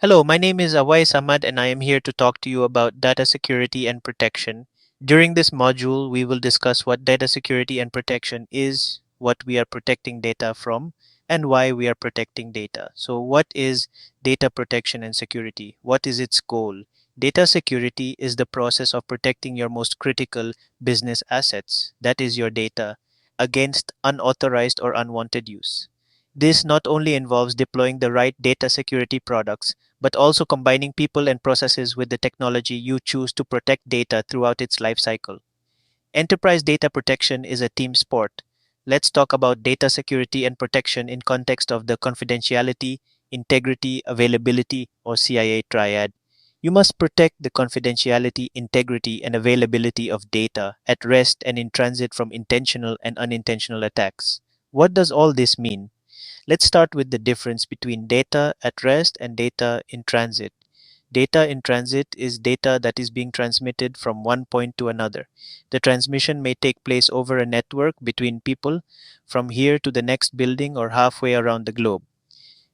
Hello, my name is Awais Ahmad and I am here to talk to you about data security and protection. During this module, we will discuss what data security and protection is, what we are protecting data from, and why we are protecting data. So, what is data protection and security? What is its goal? Data security is the process of protecting your most critical business assets, that is, your data, against unauthorized or unwanted use. This not only involves deploying the right data security products but also combining people and processes with the technology you choose to protect data throughout its life cycle. Enterprise data protection is a team sport. Let's talk about data security and protection in context of the confidentiality, integrity, availability, or CIA triad. You must protect the confidentiality, integrity, and availability of data at rest and in transit from intentional and unintentional attacks. What does all this mean? Let's start with the difference between data at rest and data in transit. Data in transit is data that is being transmitted from one point to another. The transmission may take place over a network between people from here to the next building or halfway around the globe.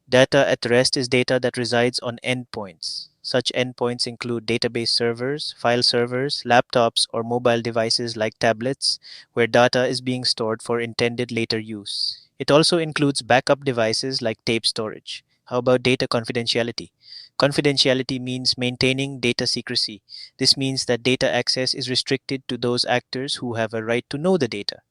Data at rest is data that resides on endpoints. Such endpoints include database servers, file servers, laptops, or mobile devices like tablets, where data is being stored for intended later use. It also includes backup devices like tape storage. How about data confidentiality? Confidentiality means maintaining data secrecy. This means that data access is restricted to those actors who have a right to know the data.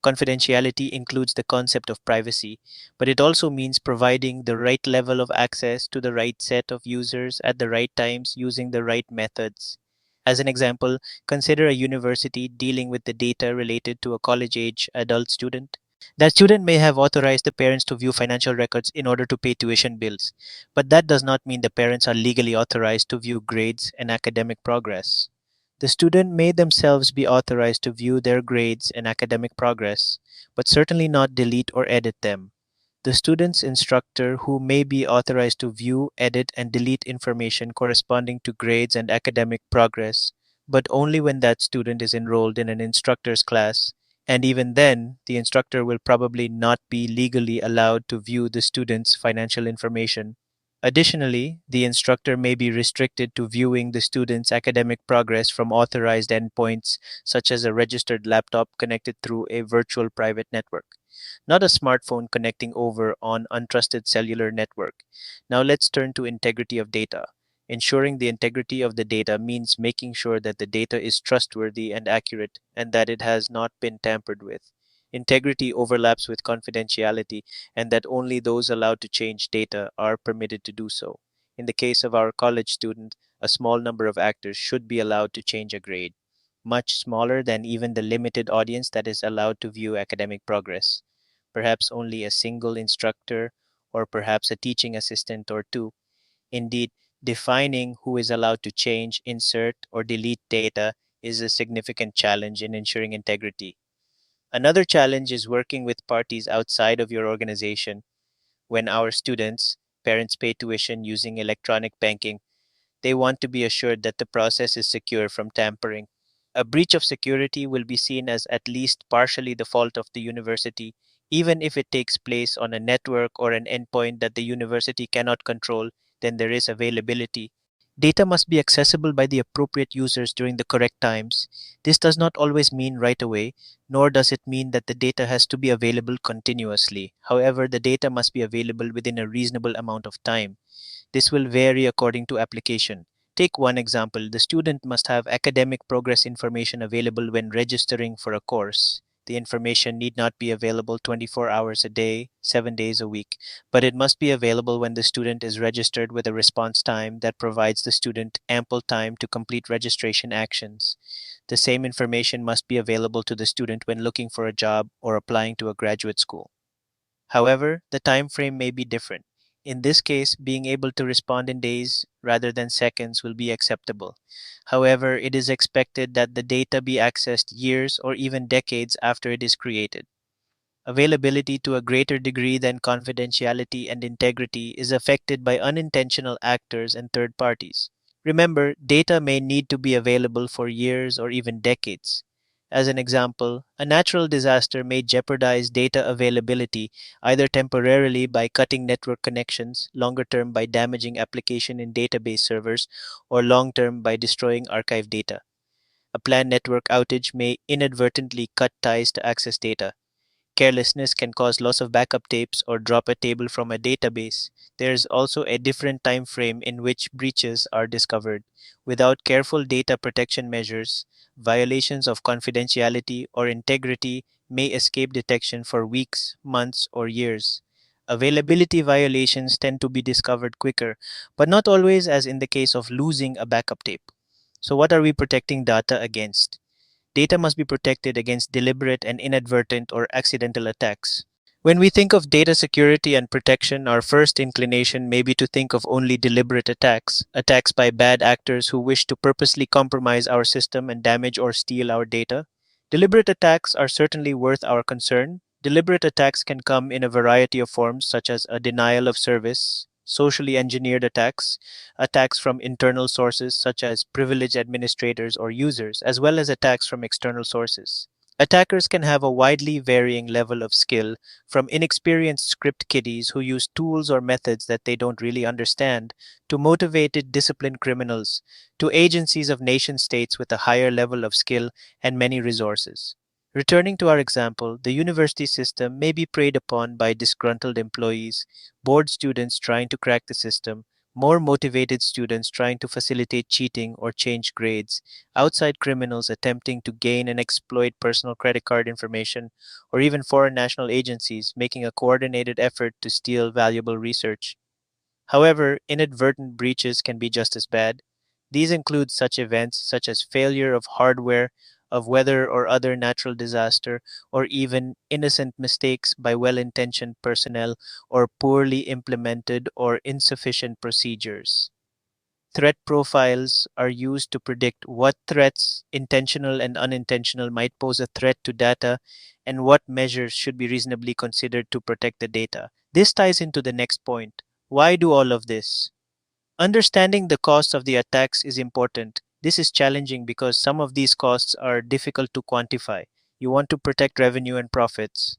Confidentiality includes the concept of privacy, but it also means providing the right level of access to the right set of users at the right times using the right methods. As an example, consider a university dealing with the data related to a college age adult student. That student may have authorized the parents to view financial records in order to pay tuition bills, but that does not mean the parents are legally authorized to view grades and academic progress. The student may themselves be authorized to view their grades and academic progress, but certainly not delete or edit them. The student's instructor, who may be authorized to view, edit, and delete information corresponding to grades and academic progress, but only when that student is enrolled in an instructor's class. And even then, the instructor will probably not be legally allowed to view the student's financial information. Additionally, the instructor may be restricted to viewing the student's academic progress from authorized endpoints, such as a registered laptop connected through a virtual private network, not a smartphone connecting over on untrusted cellular network. Now let's turn to integrity of data. Ensuring the integrity of the data means making sure that the data is trustworthy and accurate and that it has not been tampered with. Integrity overlaps with confidentiality and that only those allowed to change data are permitted to do so. In the case of our college student, a small number of actors should be allowed to change a grade, much smaller than even the limited audience that is allowed to view academic progress. Perhaps only a single instructor, or perhaps a teaching assistant or two. Indeed, defining who is allowed to change, insert, or delete data is a significant challenge in ensuring integrity. Another challenge is working with parties outside of your organization. When our students, parents pay tuition using electronic banking, they want to be assured that the process is secure from tampering. A breach of security will be seen as at least partially the fault of the university, even if it takes place on a network or an endpoint that the university cannot control, then there is availability. Data must be accessible by the appropriate users during the correct times. This does not always mean right away, nor does it mean that the data has to be available continuously. However, the data must be available within a reasonable amount of time. This will vary according to application. Take one example. The student must have academic progress information available when registering for a course. The information need not be available 24 hours a day, 7 days a week, but it must be available when the student is registered with a response time that provides the student ample time to complete registration actions. The same information must be available to the student when looking for a job or applying to a graduate school. However, the time frame may be different. In this case, being able to respond in days rather than seconds will be acceptable. However, it is expected that the data be accessed years or even decades after it is created. Availability to a greater degree than confidentiality and integrity is affected by unintentional actors and third parties. Remember, data may need to be available for years or even decades. As an example, a natural disaster may jeopardize data availability either temporarily by cutting network connections, longer term by damaging application in database servers, or long term by destroying archive data. A planned network outage may inadvertently cut ties to access data. Carelessness can cause loss of backup tapes or drop a table from a database. There is also a different time frame in which breaches are discovered. Without careful data protection measures, violations of confidentiality or integrity may escape detection for weeks, months, or years. Availability violations tend to be discovered quicker, but not always, as in the case of losing a backup tape. So, what are we protecting data against? Data must be protected against deliberate and inadvertent or accidental attacks. When we think of data security and protection, our first inclination may be to think of only deliberate attacks, attacks by bad actors who wish to purposely compromise our system and damage or steal our data. Deliberate attacks are certainly worth our concern. Deliberate attacks can come in a variety of forms, such as a denial of service, socially engineered attacks, attacks from internal sources such as privileged administrators or users, as well as attacks from external sources. Attackers can have a widely varying level of skill, from inexperienced script kiddies who use tools or methods that they don't really understand, to motivated, disciplined criminals, to agencies of nation states with a higher level of skill and many resources. Returning to our example, the university system may be preyed upon by disgruntled employees, bored students trying to crack the system, more motivated students trying to facilitate cheating or change grades, outside criminals attempting to gain and exploit personal credit card information, or even foreign national agencies making a coordinated effort to steal valuable research. However, inadvertent breaches can be just as bad. These include such events such as failure of hardware, of weather or other natural disaster, or even innocent mistakes by well intentioned personnel or poorly implemented or insufficient procedures. Threat profiles are used to predict what threats, intentional and unintentional, might pose a threat to data and what measures should be reasonably considered to protect the data. This ties into the next point. Why do all of this? Understanding the costs of the attacks is important. This is challenging because some of these costs are difficult to quantify. You want to protect revenue and profits.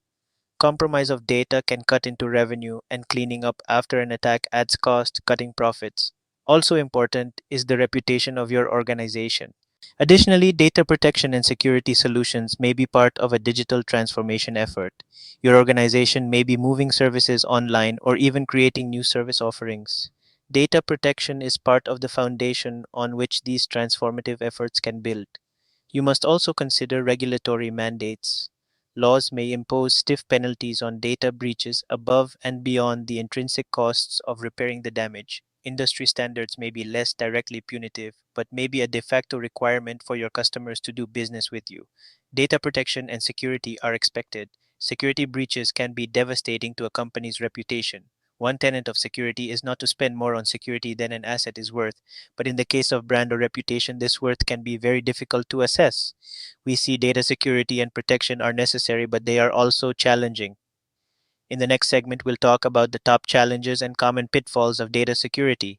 Compromise of data can cut into revenue, and cleaning up after an attack adds cost, cutting profits. Also important is the reputation of your organization. Additionally, data protection and security solutions may be part of a digital transformation effort. Your organization may be moving services online or even creating new service offerings. Data protection is part of the foundation on which these transformative efforts can build. You must also consider regulatory mandates. Laws may impose stiff penalties on data breaches above and beyond the intrinsic costs of repairing the damage. Industry standards may be less directly punitive, but may be a de facto requirement for your customers to do business with you. Data protection and security are expected. Security breaches can be devastating to a company's reputation. One tenet of security is not to spend more on security than an asset is worth, but in the case of brand or reputation, this worth can be very difficult to assess. We see data security and protection are necessary, but they are also challenging. In the next segment, we'll talk about the top challenges and common pitfalls of data security.